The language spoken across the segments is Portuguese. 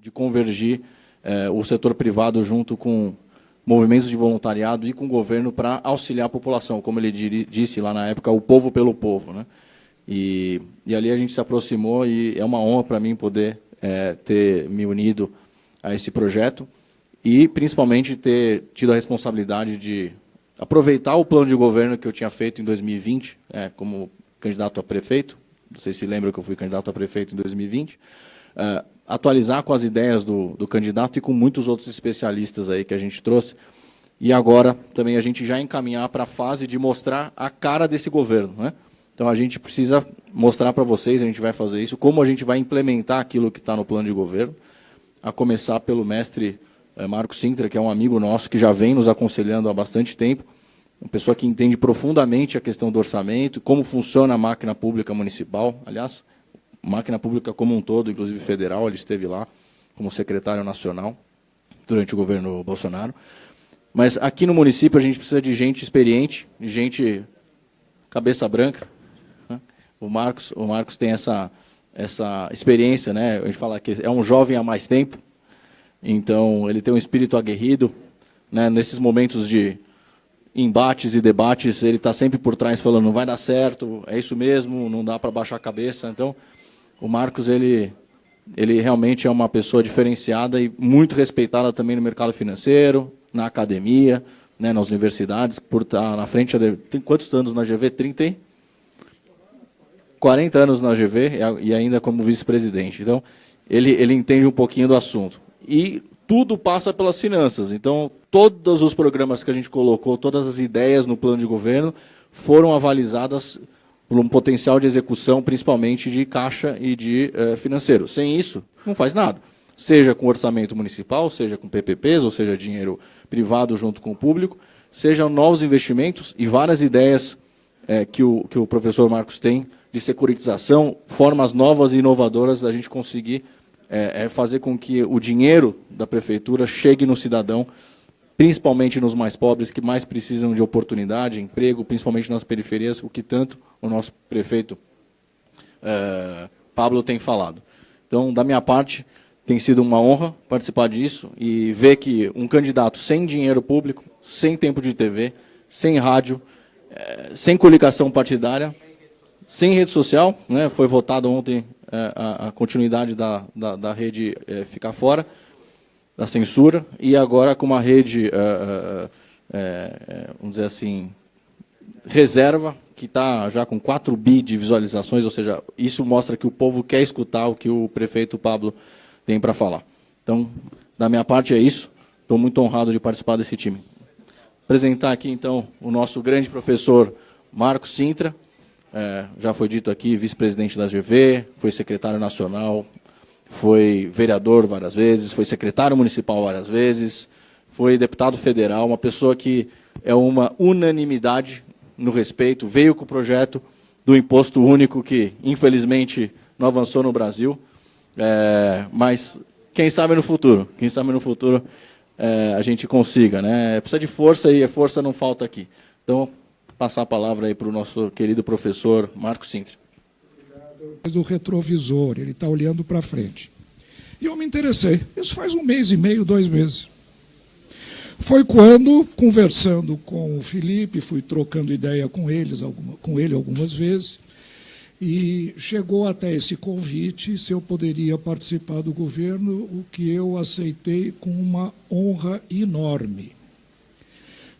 de convergir o setor privado junto com movimentos de voluntariado e com o governo para auxiliar a população, como ele disse lá na época, o povo pelo povo, né? E ali a gente se aproximou e é uma honra para mim poder ter me unido a esse projeto e, principalmente, ter tido a responsabilidade de aproveitar o plano de governo que eu tinha feito em 2020, como candidato a prefeito. Vocês se lembram que eu fui candidato a prefeito em 2020. Atualizar com as ideias do candidato e com muitos outros especialistas aí que a gente trouxe. E agora também a gente já encaminhar para a fase de mostrar a cara desse governo, né? Então a gente precisa mostrar para vocês, a gente vai fazer isso, como a gente vai implementar aquilo que está no plano de governo, a começar pelo mestre Marcos Sintra, que é um amigo nosso, que já vem nos aconselhando há bastante tempo, uma pessoa que entende profundamente a questão do orçamento, como funciona a máquina pública municipal, aliás, máquina pública como um todo, inclusive federal, ele esteve lá como secretário nacional durante o governo Bolsonaro. Mas aqui no município a gente precisa de gente experiente, de gente cabeça branca, né? O Marcos tem essa experiência, né? A gente fala que é um jovem há mais tempo, então ele tem um espírito aguerrido, né? Nesses momentos de embates e debates, ele está sempre por trás falando, não vai dar certo, é isso mesmo, não dá para baixar a cabeça. Então, o Marcos, ele realmente é uma pessoa diferenciada e muito respeitada também no mercado financeiro, na academia, né, nas universidades, por estar na frente. Tem quantos anos na GV? 40 anos na GV e ainda como vice-presidente. Então, ele entende um pouquinho do assunto. E tudo passa pelas finanças. Então, todos os programas que a gente colocou, todas as ideias no plano de governo, foram avalizadas por um potencial de execução, principalmente de caixa e de financeiro. Sem isso, não faz nada. Seja com orçamento municipal, seja com PPPs, ou seja, dinheiro privado junto com o público, sejam novos investimentos e várias ideias que o professor Marcos tem de securitização, formas novas e inovadoras da gente conseguir fazer com que o dinheiro da prefeitura chegue no cidadão, principalmente nos mais pobres, que mais precisam de oportunidade, emprego, principalmente nas periferias, o que tanto o nosso prefeito Pablo tem falado. Então, da minha parte, tem sido uma honra participar disso e ver que um candidato sem dinheiro público, sem tempo de TV, sem rádio, sem coligação partidária, sem rede social, né, foi votado ontem a continuidade da rede ficar fora, da censura, e agora com uma rede, vamos dizer assim, reserva, que está já com 4 bi de visualizações, ou seja, isso mostra que o povo quer escutar o que o prefeito Pablo tem para falar. Então, da minha parte é isso, estou muito honrado de participar desse time. Apresentar aqui, então, o nosso grande professor Marcos Sintra, já foi dito aqui, vice-presidente da GV, foi secretário nacional, foi vereador várias vezes, foi secretário municipal várias vezes, foi deputado federal, uma pessoa que é uma unanimidade no respeito, veio com o projeto do imposto único que, infelizmente, não avançou no Brasil, mas quem sabe no futuro, a gente consiga, né? Precisa de força e a força não falta aqui. Então, passar a palavra aí para o nosso querido professor Marcos Sintra. Do retrovisor, ele está olhando para frente. E eu me interessei, isso faz 1 mês e meio, 2 meses. Foi quando, conversando com o Felipe, fui trocando ideia com ele algumas vezes, e chegou até esse convite, se eu poderia participar do governo, o que eu aceitei com uma honra enorme.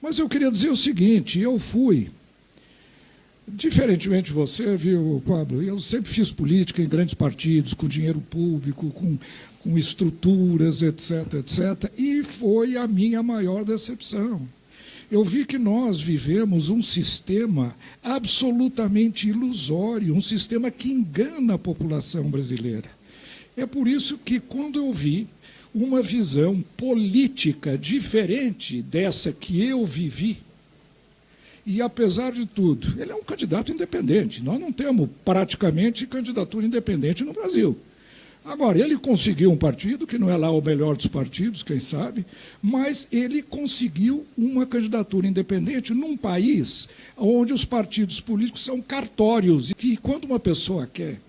Mas eu queria dizer o seguinte, eu fui, diferentemente de você, viu, Pablo, eu sempre fiz política em grandes partidos, com dinheiro público, com estruturas, etc., etc., e foi a minha maior decepção. Eu vi que nós vivemos um sistema absolutamente ilusório, um sistema que engana a população brasileira. É por isso que, quando eu vi uma visão política diferente dessa que eu vivi, e, apesar de tudo, ele é um candidato independente. Nós não temos, praticamente, candidatura independente no Brasil. Agora, ele conseguiu um partido, que não é lá o melhor dos partidos, quem sabe, mas ele conseguiu uma candidatura independente num país onde os partidos políticos são cartórios, e que, quando uma pessoa quer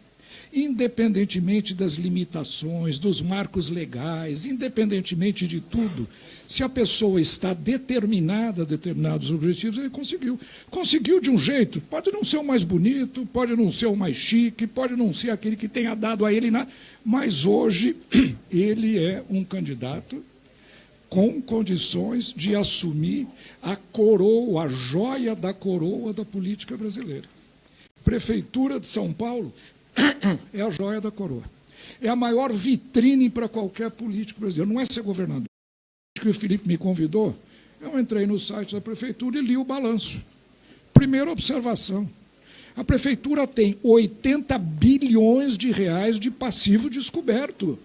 independentemente das limitações, dos marcos legais, independentemente de tudo, se a pessoa está determinada a determinados objetivos, ele conseguiu. Conseguiu de um jeito, pode não ser o mais bonito, pode não ser o mais chique, pode não ser aquele que tenha dado a ele nada, mas hoje ele é um candidato com condições de assumir a coroa, a joia da coroa da política brasileira. Prefeitura de São Paulo é a joia da coroa. É a maior vitrine para qualquer político brasileiro. Não é ser governador. Que o Felipe me convidou, eu entrei no site da prefeitura e li o balanço. Primeira observação. A prefeitura tem 80 bilhões de reais de passivo descoberto.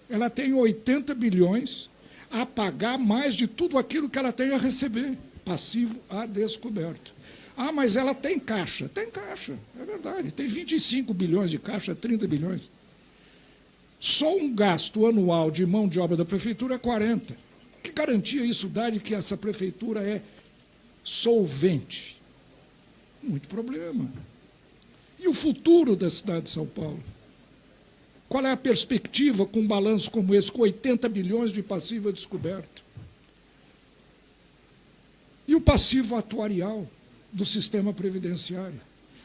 Ela tem 80 bilhões a pagar mais de tudo aquilo que ela tem a receber. Passivo a descoberto. Ah, mas ela tem caixa. Tem caixa, é verdade. Tem 25 bilhões de caixa, 30 bilhões. Só um gasto anual de mão de obra da prefeitura é 40. Que garantia isso dá de que essa prefeitura é solvente? Muito problema. E o futuro da cidade de São Paulo? Qual é a perspectiva com um balanço como esse, com 80 bilhões de passivo descoberto? E o passivo atuarial do sistema previdenciário?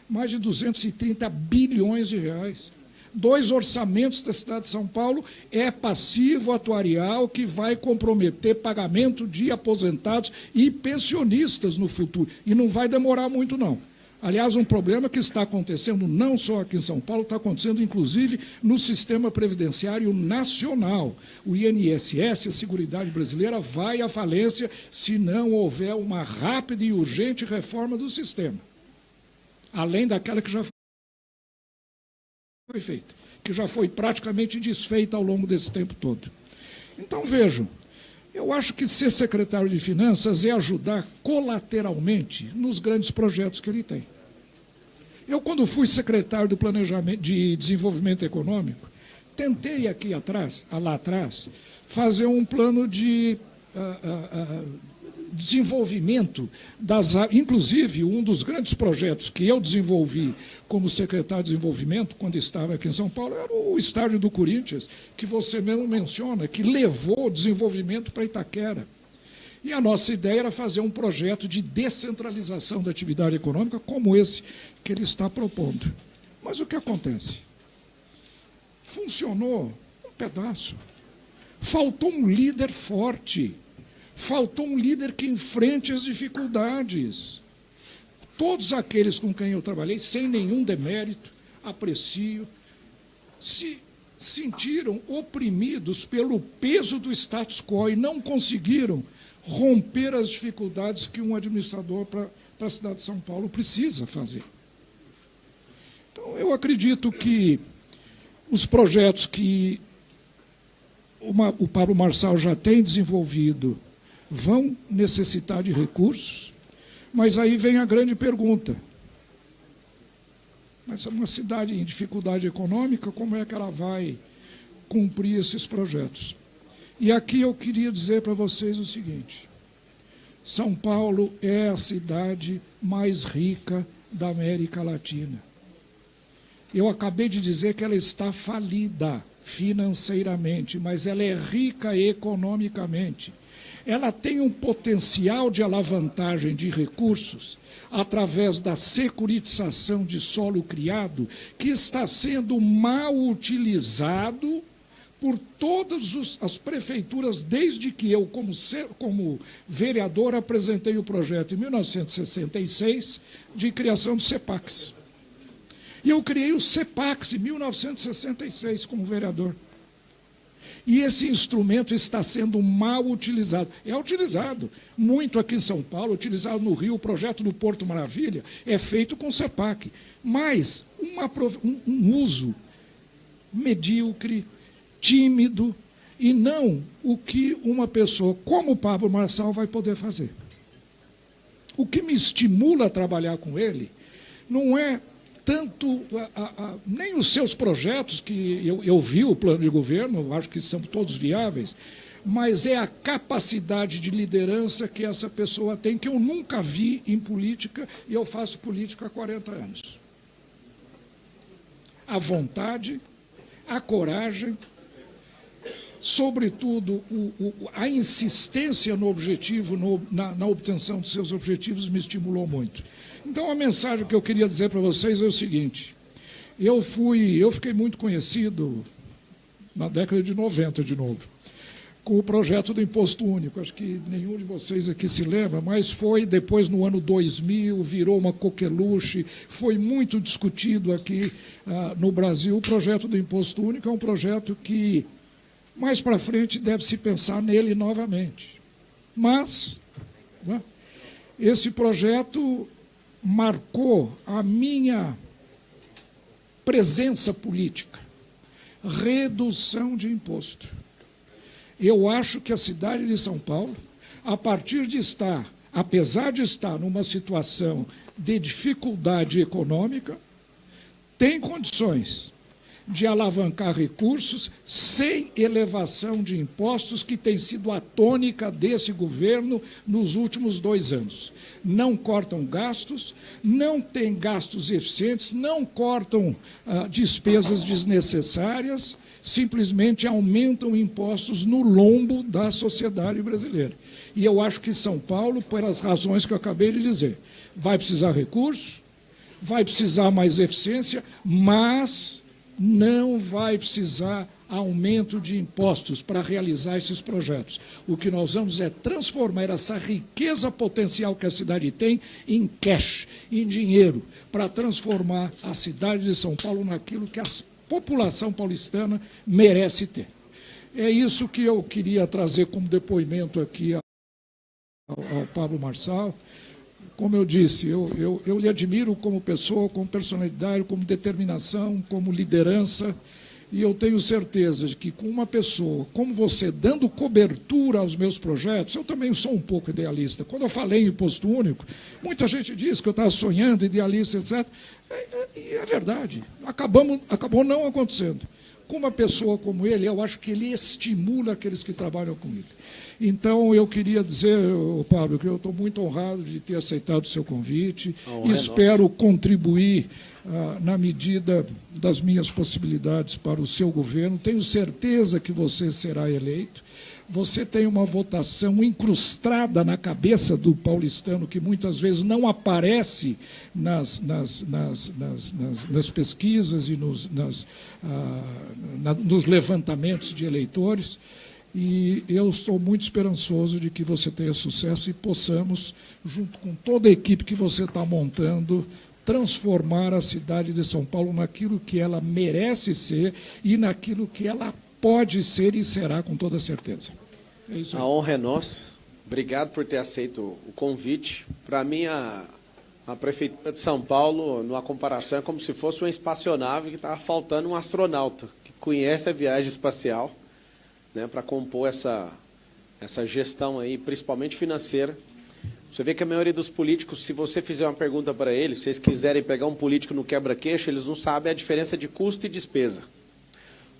Mais de 230 bilhões de reais. 2 orçamentos da cidade de São Paulo é passivo atuarial que vai comprometer pagamento de aposentados e pensionistas no futuro. E não vai demorar muito, não. Aliás, um problema que está acontecendo não só aqui em São Paulo, está acontecendo, inclusive, no sistema previdenciário nacional. O INSS, a Seguridade Brasileira, vai à falência se não houver uma rápida e urgente reforma do sistema. Além daquela que já foi feita, que já foi praticamente desfeita ao longo desse tempo todo. Então, vejam, eu acho que ser secretário de Finanças é ajudar colateralmente nos grandes projetos que ele tem. Eu, quando fui secretário do Planejamento de Desenvolvimento Econômico, tentei lá atrás, fazer um plano de desenvolvimento inclusive, um dos grandes projetos que eu desenvolvi como secretário de Desenvolvimento, quando estava aqui em São Paulo, era o estádio do Corinthians, que você mesmo menciona, que levou o desenvolvimento para Itaquera. E a nossa ideia era fazer um projeto de descentralização da atividade econômica, como esse que ele está propondo. Mas o que acontece? Funcionou um pedaço. Faltou um líder forte. Faltou um líder que enfrente as dificuldades. Todos aqueles com quem eu trabalhei, sem nenhum demérito, aprecio, se sentiram oprimidos pelo peso do status quo e não conseguiram romper as dificuldades que um administrador para a cidade de São Paulo precisa fazer. Então, eu acredito que os projetos que o Pablo Marçal já tem desenvolvido vão necessitar de recursos, mas aí vem a grande pergunta. Mas uma cidade em dificuldade econômica, como é que ela vai cumprir esses projetos? E aqui eu queria dizer para vocês o seguinte: São Paulo é a cidade mais rica da América Latina. Eu acabei de dizer que ela está falida financeiramente, mas ela é rica economicamente. Ela tem um potencial de alavancagem de recursos através da securitização de solo criado, que está sendo mal utilizado por todas as prefeituras, desde que eu, como vereador, apresentei o projeto em 1966 de criação do CEPAX. E eu criei o CEPAX em 1966 como vereador. E esse instrumento está sendo mal utilizado. É utilizado muito aqui em São Paulo, utilizado no Rio, o projeto do Porto Maravilha é feito com CEPAC. Mas um uso medíocre, tímido, e não o que uma pessoa como o Pablo Marçal vai poder fazer. O que me estimula a trabalhar com ele não é tanto nem os seus projetos, que eu vi o plano de governo, acho que são todos viáveis, mas é a capacidade de liderança que essa pessoa tem, que eu nunca vi em política, e eu faço política há 40 anos. a vontade, a coragem, sobretudo a insistência no objetivo, na obtenção de seus objetivos me estimulou muito. Então, a mensagem que eu queria dizer para vocês é o seguinte: eu fiquei muito conhecido na década de 90, de novo, com o projeto do Imposto Único. Acho que nenhum de vocês aqui se lembra, mas foi depois, no ano 2000, virou uma coqueluche, foi muito discutido aqui no Brasil. O projeto do Imposto Único é um projeto que, mais para frente, deve-se pensar nele novamente. Mas, né, esse projeto marcou a minha presença política. Redução de imposto. Eu acho que a cidade de São Paulo, apesar de estar numa situação de dificuldade econômica, tem condições de alavancar recursos sem elevação de impostos, que tem sido a tônica desse governo nos últimos 2 anos. Não cortam gastos, não tem gastos eficientes, não cortam despesas desnecessárias, simplesmente aumentam impostos no lombo da sociedade brasileira. E eu acho que São Paulo, pelas razões que eu acabei de dizer, vai precisar recursos, vai precisar mais eficiência, mas não vai precisar aumento de impostos para realizar esses projetos. O que nós vamos é transformar essa riqueza potencial que a cidade tem em cash, em dinheiro, para transformar a cidade de São Paulo naquilo que a população paulistana merece ter. É isso que eu queria trazer como depoimento aqui ao Pablo Marçal. Como eu disse, eu lhe admiro como pessoa, como personalidade, como determinação, como liderança, e eu tenho certeza de que com uma pessoa como você dando cobertura aos meus projetos, eu também sou um pouco idealista. Quando eu falei em imposto único, muita gente disse que eu estava sonhando, idealista, etc. E é verdade, acabou não acontecendo. Com uma pessoa como ele, eu acho que ele estimula aqueles que trabalham com ele. Então, eu queria dizer, Pablo, que eu estou muito honrado de ter aceitado o seu convite. Espero contribuir na medida das minhas possibilidades para o seu governo. Tenho certeza que você será eleito. Você tem uma votação incrustada na cabeça do paulistano, que muitas vezes não aparece nas pesquisas e nos levantamentos de eleitores. E eu estou muito esperançoso de que você tenha sucesso e possamos, junto com toda a equipe que você está montando, transformar a cidade de São Paulo naquilo que ela merece ser e naquilo que ela pode ser e será, com toda certeza. É isso aí. A honra é nossa. Obrigado por ter aceito o convite. Para mim, a Prefeitura de São Paulo, numa comparação, é como se fosse uma espaçonave que estava faltando um astronauta que conhece a viagem espacial, né, para compor essa gestão aí, principalmente financeira. Você vê que a maioria dos políticos, se você fizer uma pergunta para eles, se eles quiserem pegar um político no quebra-queixo, eles não sabem a diferença de custo e despesa.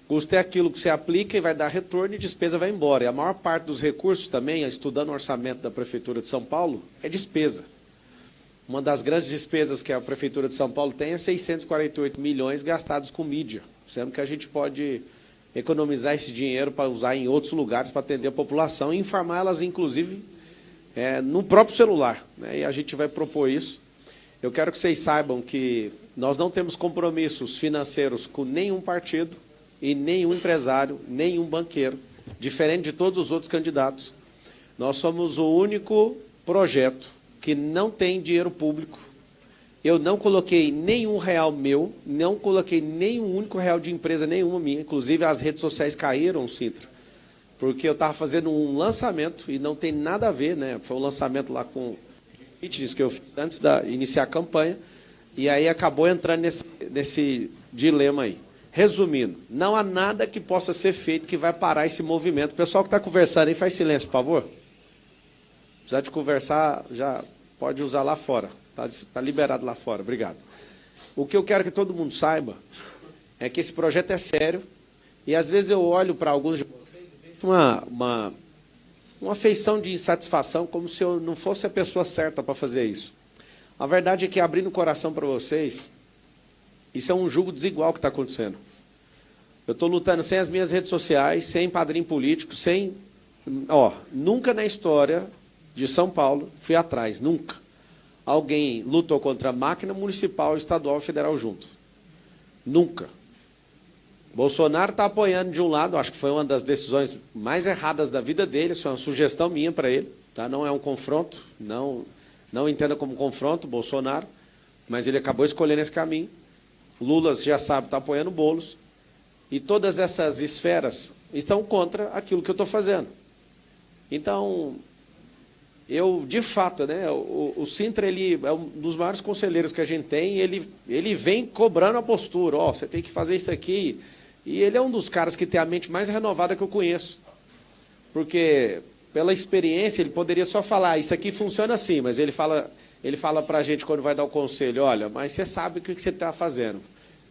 Custo é aquilo que você aplica e vai dar retorno, e despesa vai embora. E a maior parte dos recursos também, estudando o orçamento da Prefeitura de São Paulo, é despesa. Uma das grandes despesas que a Prefeitura de São Paulo tem é 648 milhões gastados com mídia, sendo que a gente pode economizar esse dinheiro para usar em outros lugares para atender a população e informar elas, inclusive, no próprio celular, né? E a gente vai propor isso. Eu quero que vocês saibam que nós não temos compromissos financeiros com nenhum partido e nenhum empresário, nenhum banqueiro, diferente de todos os outros candidatos. Nós somos o único projeto que não tem dinheiro público. Eu não coloquei nenhum real meu, não coloquei nenhum único real de empresa nenhuma minha. Inclusive, as redes sociais caíram, Sintra, porque eu estava fazendo um lançamento e não tem nada a ver, né? Foi um lançamento lá com fitness que eu fiz antes de iniciar a campanha, e aí acabou entrando nesse dilema aí. Resumindo, não há nada que possa ser feito que vai parar esse movimento. O pessoal que está conversando aí, faz silêncio, por favor. Precisar de conversar, já pode usar lá fora. Está liberado lá fora. Obrigado. O que eu quero que todo mundo saiba é que esse projeto é sério, e às vezes eu olho para alguns de vocês e vejo uma feição de insatisfação, como se eu não fosse a pessoa certa para fazer isso. A verdade é que, abrindo o coração para vocês, Isso é um julgo desigual que está acontecendo. Eu estou lutando sem as minhas redes sociais, sem padrinho político, sem... nunca na história de São Paulo fui atrás, nunca. Alguém lutou contra a máquina municipal, estadual e federal juntos. Nunca. Bolsonaro está apoiando de um lado, acho que foi uma das decisões mais erradas da vida dele, isso é uma sugestão minha para ele, tá? Não é um confronto, não entenda como confronto, Bolsonaro, mas ele acabou escolhendo esse caminho. Lula, já sabe, está apoiando Boulos, e todas essas esferas estão contra aquilo que eu estou fazendo. Então, eu, de fato, né, o Sintra ele é um dos maiores conselheiros que a gente tem, ele vem cobrando a postura, você tem que fazer isso aqui, e ele é um dos caras que tem a mente mais renovada que eu conheço, porque, pela experiência, ele poderia só falar, isso aqui funciona assim, mas ele fala para a gente, quando vai dar o conselho, olha, mas você sabe o que você está fazendo,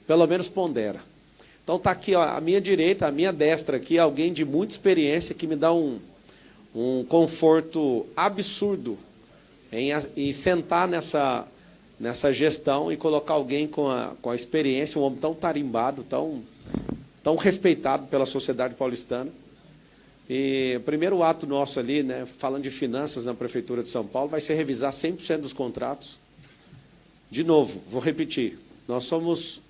pelo menos pondera. Então, está aqui, à minha direita, à minha destra, aqui, alguém de muita experiência, que me dá um conforto absurdo em sentar nessa gestão e colocar alguém com a experiência, um homem tão tarimbado, tão respeitado pela sociedade paulistana. E o primeiro ato nosso ali, né, falando de finanças na Prefeitura de São Paulo, vai ser revisar 100% dos contratos. De novo, vou repetir, nós somos...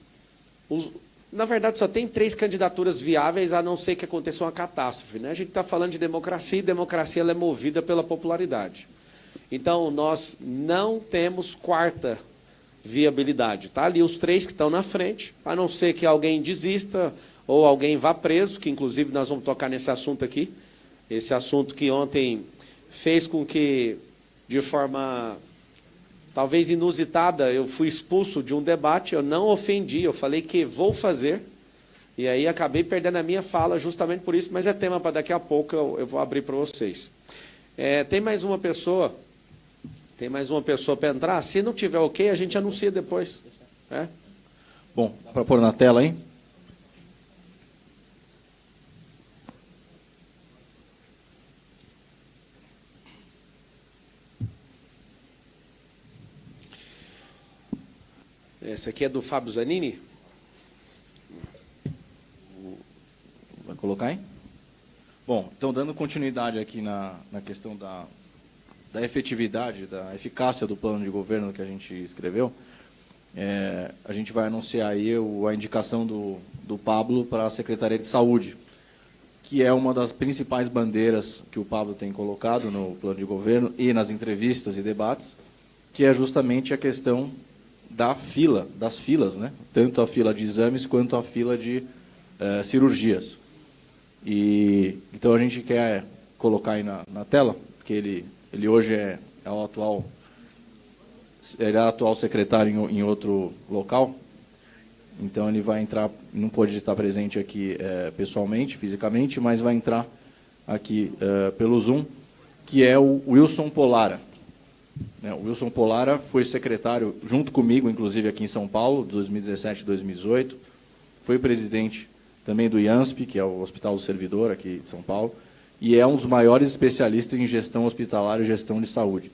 Na verdade, só tem 3 candidaturas viáveis, a não ser que aconteça uma catástrofe, né? A gente está falando de democracia, e democracia ela é movida pela popularidade. Então, nós não temos quarta viabilidade. Tá ali os 3 que estão na frente, a não ser que alguém desista ou alguém vá preso, que inclusive nós vamos tocar nesse assunto aqui. Esse assunto que ontem fez com que, de forma talvez inusitada, eu fui expulso de um debate, eu não ofendi, eu falei que vou fazer, e aí acabei perdendo a minha fala justamente por isso, mas é tema para daqui a pouco, eu vou abrir para vocês. Tem mais uma pessoa para entrar? Se não tiver ok, a gente anuncia depois. Bom, para pôr na tela aí. Essa aqui é do Fábio Zanini? Vai colocar aí? Bom, então, dando continuidade aqui na questão da efetividade, da eficácia do plano de governo que a gente escreveu, a gente vai anunciar aí a indicação do Pablo para a Secretaria de Saúde, que é uma das principais bandeiras que o Pablo tem colocado no plano de governo e nas entrevistas e debates, que é justamente a questão das filas, né? Tanto a fila de exames quanto a fila de cirurgias. Então a gente quer colocar aí na tela, porque ele hoje é o atual secretário em outro local, então ele vai entrar, não pode estar presente aqui pessoalmente, fisicamente, mas vai entrar aqui pelo Zoom, que é o Wilson Polara. O Wilson Polara foi secretário, junto comigo, inclusive, aqui em São Paulo, de 2017 a 2018. Foi presidente também do IANSP, que é o Hospital do Servidor, aqui de São Paulo, e é um dos maiores especialistas em gestão hospitalar e gestão de saúde.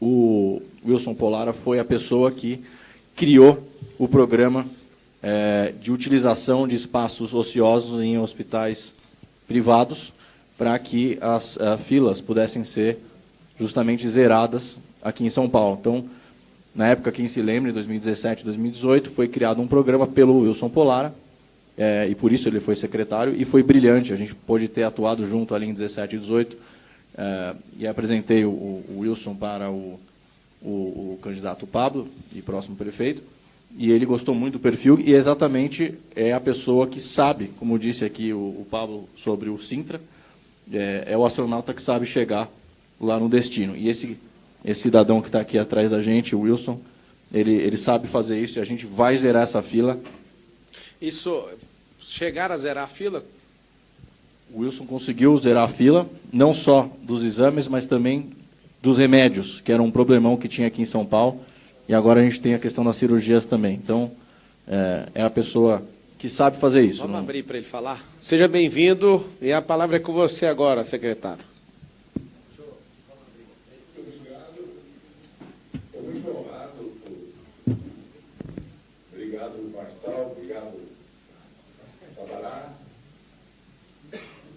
O Wilson Polara foi a pessoa que criou o programa de utilização de espaços ociosos em hospitais privados, para que as filas pudessem ser justamente zeradas aqui em São Paulo. Então, na época, quem se lembra, em 2017, 2018, foi criado um programa pelo Wilson Polara, e por isso ele foi secretário, e foi brilhante. A gente pôde ter atuado junto ali em 17 e 18, e apresentei o Wilson para o candidato Pablo, e próximo prefeito, e ele gostou muito do perfil, e exatamente é a pessoa que sabe, como disse aqui o Pablo sobre o Sintra, é o astronauta que sabe chegar lá no destino. E esse cidadão que está aqui atrás da gente, o Wilson, ele sabe fazer isso, e a gente vai zerar essa fila. Isso, chegar a zerar a fila? O Wilson conseguiu zerar a fila, não só dos exames, mas também dos remédios, que era um problemão que tinha aqui em São Paulo, e agora a gente tem a questão das cirurgias também. Então, é a pessoa que sabe fazer isso. Vamos abrir para ele falar? Seja bem-vindo, e a palavra é com você agora, secretário. Obrigado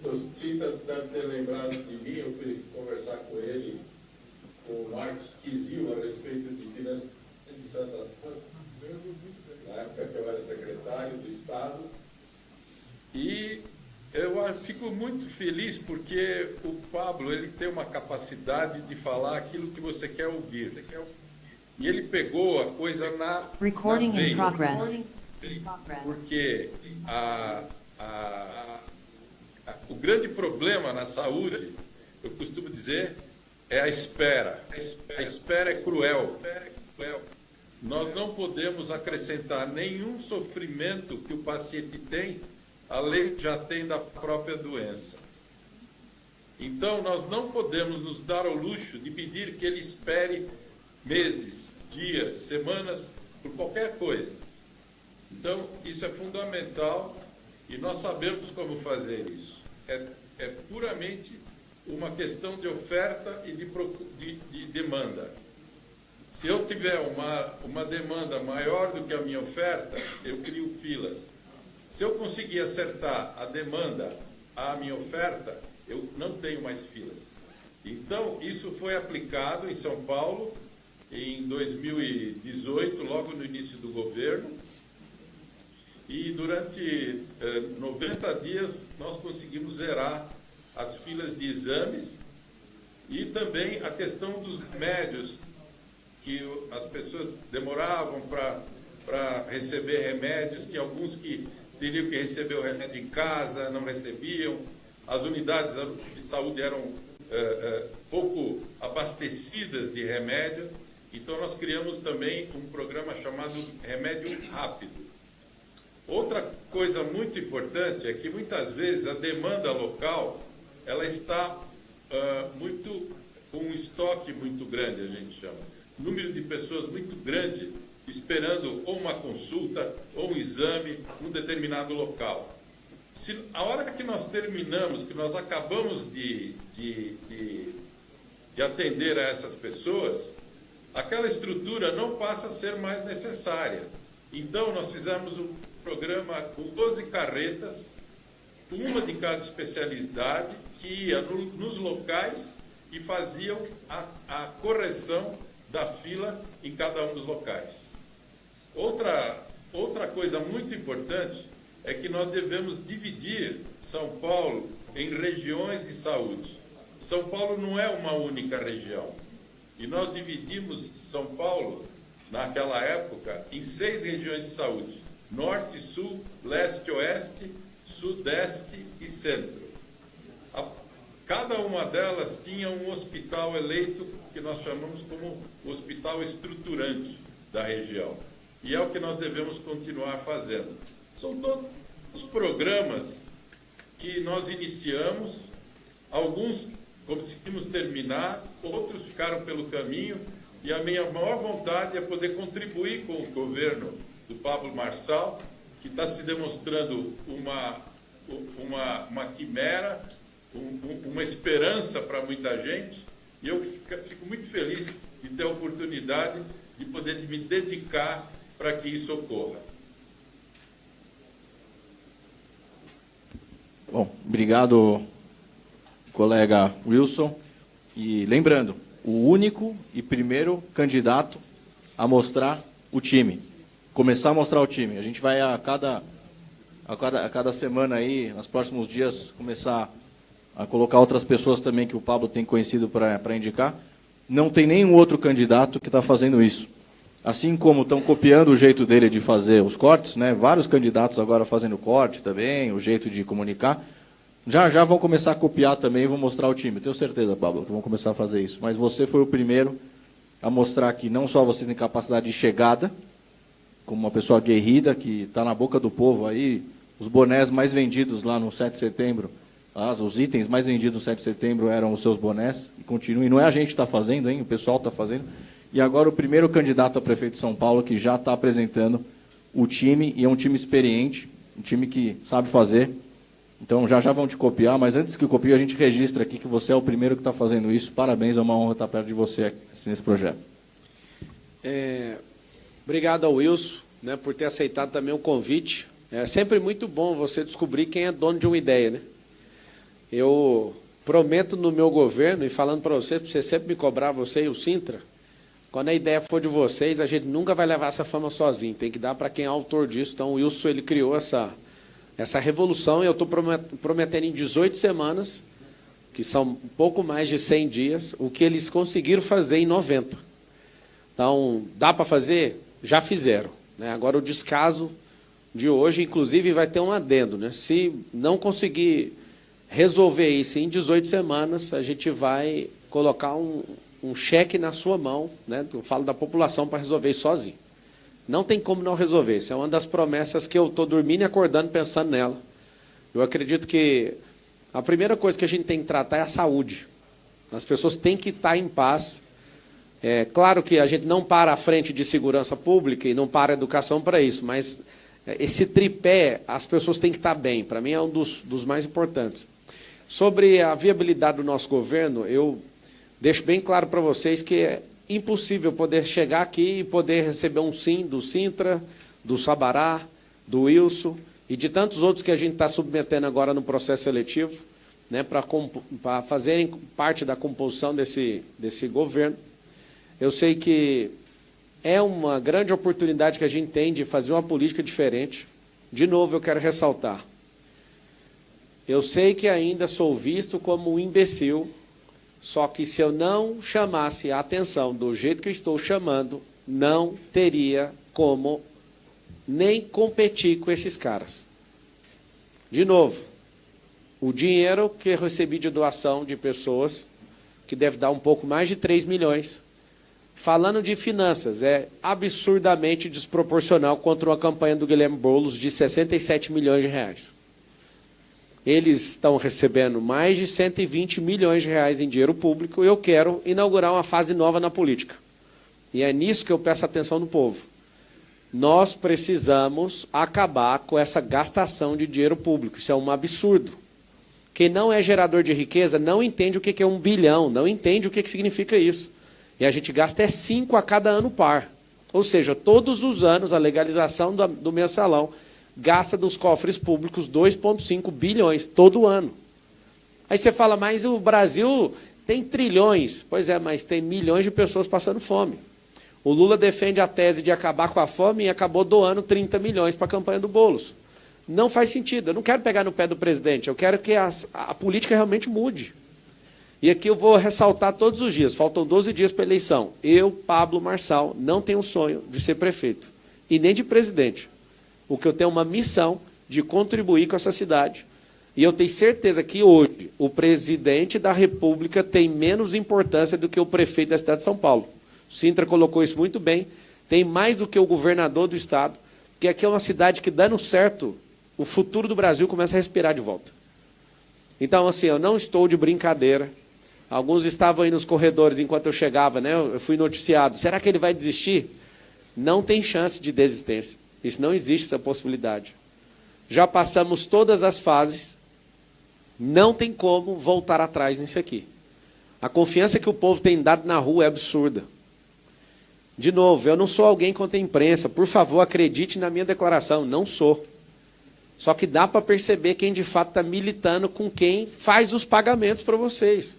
O Cita deve ter lembrado de mim, eu fui conversar com ele, com o Marcos Quizil, a respeito de finanças de Santas Casas, na época que eu era secretário do Estado. E eu fico muito feliz porque o Pablo, ele tem uma capacidade de falar aquilo que você quer ouvir. E ele pegou a coisa na veia. Porque o grande problema na saúde, eu costumo dizer, é a espera. A espera é cruel. Nós não podemos acrescentar nenhum sofrimento que o paciente tem, além que já tem da própria doença. Então, nós não podemos nos dar ao luxo de pedir que ele espere meses, dias, semanas, por qualquer coisa. Então, isso é fundamental e nós sabemos como fazer isso. É puramente uma questão de oferta e de demanda. Se eu tiver uma demanda maior do que a minha oferta, eu crio filas. Se eu conseguir acertar a demanda à minha oferta, eu não tenho mais filas. Então, isso foi aplicado em São Paulo em 2018, logo no início do governo. E durante 90 dias nós conseguimos zerar as filas de exames e também a questão dos remédios, que as pessoas demoravam para receber remédios, tinha alguns que teriam que receber o remédio em casa, não recebiam, as unidades de saúde eram pouco abastecidas de remédio, então nós criamos também um programa chamado Remédio Rápido. Outra coisa muito importante é que muitas vezes a demanda local ela está com um estoque muito grande, a gente chama. Número de pessoas muito grande esperando ou uma consulta ou um exame num determinado local. Se a hora que nós terminamos, que nós acabamos de atender a essas pessoas, aquela estrutura não passa a ser mais necessária. Então, nós fizemos um programa com 12 carretas, uma de cada especialidade, que ia nos locais e faziam a correção da fila em cada um dos locais. Outra coisa muito importante é que nós devemos dividir São Paulo em regiões de saúde. São Paulo não é uma única região. E nós dividimos São Paulo, naquela época, em 6 regiões de saúde: Norte, Sul, Leste, Oeste, Sudeste e Centro. Cada uma delas tinha um hospital eleito, que nós chamamos como o hospital estruturante da região. E é o que nós devemos continuar fazendo. São todos os programas que nós iniciamos, alguns conseguimos terminar, outros ficaram pelo caminho, e a minha maior vontade é poder contribuir com o governo do Pablo Marçal, que está se demonstrando uma quimera, uma esperança para muita gente, e eu fico muito feliz de ter a oportunidade de poder me dedicar para que isso ocorra. Bom, obrigado, colega Wilson. E lembrando, o único e primeiro candidato a mostrar o time. Começar a mostrar o time. A gente vai a cada semana aí, nos próximos dias, começar a colocar outras pessoas também que o Pablo tem conhecido para indicar. Não tem nenhum outro candidato que está fazendo isso. Assim como estão copiando o jeito dele de fazer os cortes, né? Vários candidatos agora fazendo corte também, o jeito de comunicar. Já vão começar a copiar também e vão mostrar o time. Tenho certeza, Pablo, que vão começar a fazer isso. Mas você foi o primeiro a mostrar que não só você tem capacidade de chegada, como uma pessoa aguerrida, que está na boca do povo aí, os bonés mais vendidos lá no 7 de setembro, os itens mais vendidos no 7 de setembro eram os seus bonés, e continuam. E não é a gente que está fazendo, hein? O pessoal está fazendo. E agora o primeiro candidato a prefeito de São Paulo que já está apresentando o time, e é um time experiente, um time que sabe fazer. Então já vão te copiar, mas antes que copie, a gente registra aqui que você é o primeiro que está fazendo isso. Parabéns, é uma honra estar perto de você aqui, nesse projeto. Obrigado ao Wilson, né, por ter aceitado também o convite. É sempre muito bom você descobrir quem é dono de uma ideia, né? Eu prometo no meu governo, e falando para você sempre me cobrar, você e o Sintra, quando a ideia for de vocês, a gente nunca vai levar essa fama sozinho, tem que dar para quem é autor disso. Então o Wilson, ele criou essa revolução, e eu estou prometendo em 18 semanas, que são um pouco mais de 100 dias, o que eles conseguiram fazer em 90. Então, dá para fazer? Já fizeram, né? Agora o descaso de hoje, inclusive, vai ter um adendo, né? Se não conseguir resolver isso em 18 semanas, a gente vai colocar um cheque na sua mão, né? Eu falo da população para resolver isso sozinho. Não tem como não resolver. Isso é uma das promessas que eu estou dormindo e acordando pensando nela. Eu acredito que a primeira coisa que a gente tem que tratar é a saúde. As pessoas têm que estar em paz. É claro que a gente não para à frente de segurança pública e não para a educação para isso, mas esse tripé, as pessoas têm que estar bem. Para mim é um dos mais importantes. Sobre a viabilidade do nosso governo, eu deixo bem claro para vocês que é impossível poder chegar aqui e poder receber um sim do Sintra, do Sabará, do Wilson e de tantos outros que a gente está submetendo agora no processo seletivo, né, para fazerem parte da composição desse governo. Eu sei que é uma grande oportunidade que a gente tem de fazer uma política diferente. De novo, eu quero ressaltar. Eu sei que ainda sou visto como um imbecil, só que se eu não chamasse a atenção do jeito que eu estou chamando, não teria como nem competir com esses caras. De novo, o dinheiro que eu recebi de doação de pessoas, que deve dar um pouco mais de 3 milhões, falando de finanças, é absurdamente desproporcional contra uma campanha do Guilherme Boulos de 67 milhões de reais. Eles estão recebendo mais de 120 milhões de reais em dinheiro público e eu quero inaugurar uma fase nova na política. E é nisso que eu peço atenção do povo. Nós precisamos acabar com essa gastação de dinheiro público. Isso é um absurdo. Quem não é gerador de riqueza não entende o que é 1 bilhão, não entende o que significa isso. E a gente gasta 5 a cada ano par. Ou seja, todos os anos a legalização do mensalão gasta dos cofres públicos 2,5 bilhões todo ano. Aí você fala, mas o Brasil tem trilhões. Pois é, mas tem milhões de pessoas passando fome. O Lula defende a tese de acabar com a fome e acabou doando 30 milhões para a campanha do Boulos. Não faz sentido. Eu não quero pegar no pé do presidente. Eu quero que a política realmente mude. E aqui eu vou ressaltar todos os dias. Faltam 12 dias para a eleição. Eu, Pablo Marçal, não tenho o sonho de ser prefeito. E nem de presidente. O que eu tenho é uma missão de contribuir com essa cidade. E eu tenho certeza que hoje o presidente da República tem menos importância do que o prefeito da cidade de São Paulo. O Sintra colocou isso muito bem. Tem mais do que o governador do estado. Porque aqui é uma cidade que, dando certo, o futuro do Brasil começa a respirar de volta. Então, assim, eu não estou de brincadeira. Alguns estavam aí nos corredores enquanto eu chegava, né? Eu fui noticiado. Será que ele vai desistir? Não tem chance de desistência. Isso não existe, essa possibilidade. Já passamos todas as fases. Não tem como voltar atrás nisso aqui. A confiança que o povo tem dado na rua é absurda. De novo, eu não sou alguém contra a imprensa. Por favor, acredite na minha declaração. Não sou. Só que dá para perceber quem de fato está militando com quem faz os pagamentos para vocês.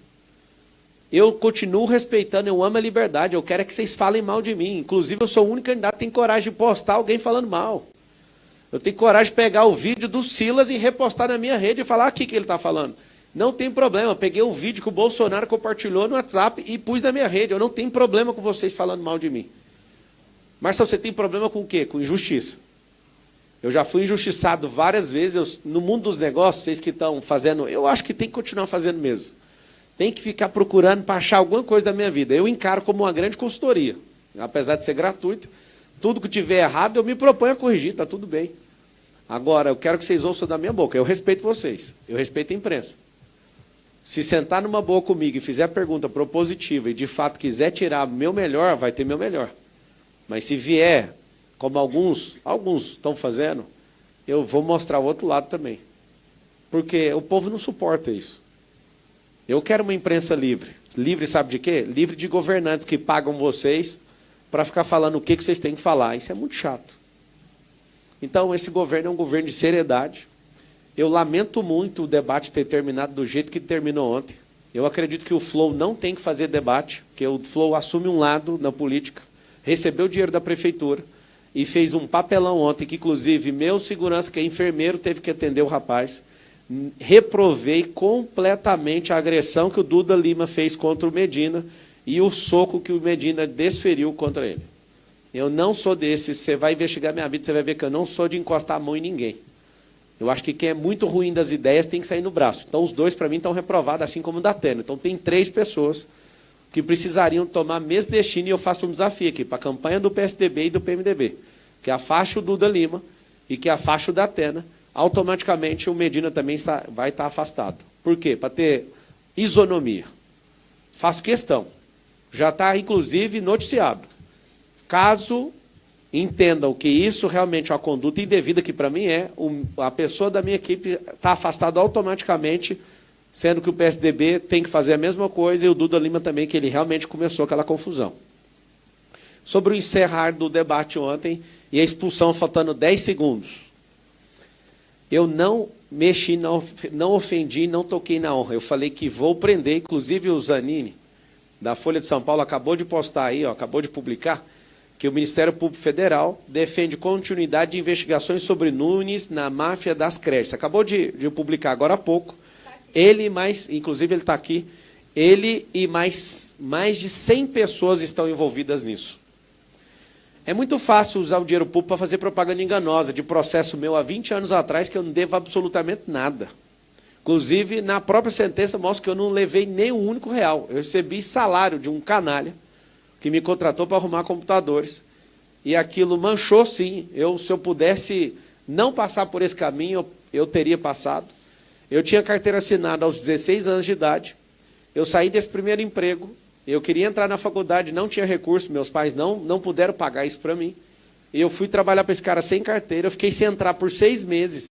Eu continuo respeitando, eu amo a liberdade, eu quero é que vocês falem mal de mim. Inclusive, eu sou o único candidato que tem coragem de postar alguém falando mal. Eu tenho coragem de pegar o vídeo do Silas e repostar na minha rede e falar aqui que ele está falando. Não tem problema, eu peguei um vídeo que o Bolsonaro compartilhou no WhatsApp e pus na minha rede. Eu não tenho problema com vocês falando mal de mim. Marcelo, você tem problema com o quê? Com injustiça. Eu já fui injustiçado várias vezes. No mundo dos negócios, vocês que estão fazendo, eu acho que tem que continuar fazendo mesmo. Tem que ficar procurando para achar alguma coisa da minha vida. Eu encaro como uma grande consultoria. Apesar de ser gratuito, tudo que tiver errado, eu me proponho a corrigir, está tudo bem. Agora, eu quero que vocês ouçam da minha boca. Eu respeito vocês, eu respeito a imprensa. Se sentar numa boa comigo e fizer pergunta propositiva e de fato quiser tirar meu melhor, vai ter meu melhor. Mas se vier, como alguns estão fazendo, eu vou mostrar o outro lado também. Porque o povo não suporta isso. Eu quero uma imprensa livre. Livre sabe de quê? Livre de governantes que pagam vocês para ficar falando o que vocês têm que falar. Isso é muito chato. Então, esse governo é um governo de seriedade. Eu lamento muito o debate ter terminado do jeito que terminou ontem. Eu acredito que o Flow não tem que fazer debate, porque o Flow assume um lado na política, recebeu o dinheiro da prefeitura e fez um papelão ontem, que inclusive meu segurança, que é enfermeiro, teve que atender o rapaz. Reprovei completamente a agressão que o Duda Lima fez contra o Medina e o soco que o Medina desferiu contra ele. Eu não sou desses. Você vai investigar minha vida, você vai ver que eu não sou de encostar a mão em ninguém. Eu acho que quem é muito ruim das ideias tem que sair no braço. Então, os dois, para mim, estão reprovados, assim como o da Atena. Então, tem 3 pessoas que precisariam tomar mesmo destino, e eu faço um desafio aqui para a campanha do PSDB e do PMDB, que afaste o Duda Lima e que afaste o da Atena. Automaticamente, o Medina também vai estar afastado. Por quê? Para ter isonomia. Faço questão. Já está, inclusive, noticiado. Caso entendam que isso realmente é uma conduta indevida, que para mim é, a pessoa da minha equipe está afastada automaticamente, sendo que o PSDB tem que fazer a mesma coisa e o Duda Lima também, que ele realmente começou aquela confusão. Sobre o encerrar do debate ontem e a expulsão faltando 10 segundos. Eu não mexi, não ofendi, não toquei na honra. Eu falei que vou prender, inclusive o Zanini, da Folha de São Paulo, acabou de postar aí, acabou de publicar, que o Ministério Público Federal defende continuidade de investigações sobre Nunes na máfia das creches. Acabou de publicar agora há pouco. Ele mais, inclusive ele está aqui, ele e mais de 100 pessoas estão envolvidas nisso. É muito fácil usar o dinheiro público para fazer propaganda enganosa, de processo meu há 20 anos atrás, que eu não devo absolutamente nada. Inclusive, na própria sentença, mostra que eu não levei nem um único real. Eu recebi salário de um canalha, que me contratou para arrumar computadores, e aquilo manchou, sim. Se eu pudesse não passar por esse caminho, eu teria passado. Eu tinha carteira assinada aos 16 anos de idade, eu saí desse primeiro emprego, eu queria entrar na faculdade, não tinha recurso, meus pais não puderam pagar isso para mim, e eu fui trabalhar para esse cara sem carteira, eu fiquei sem entrar por 6 meses,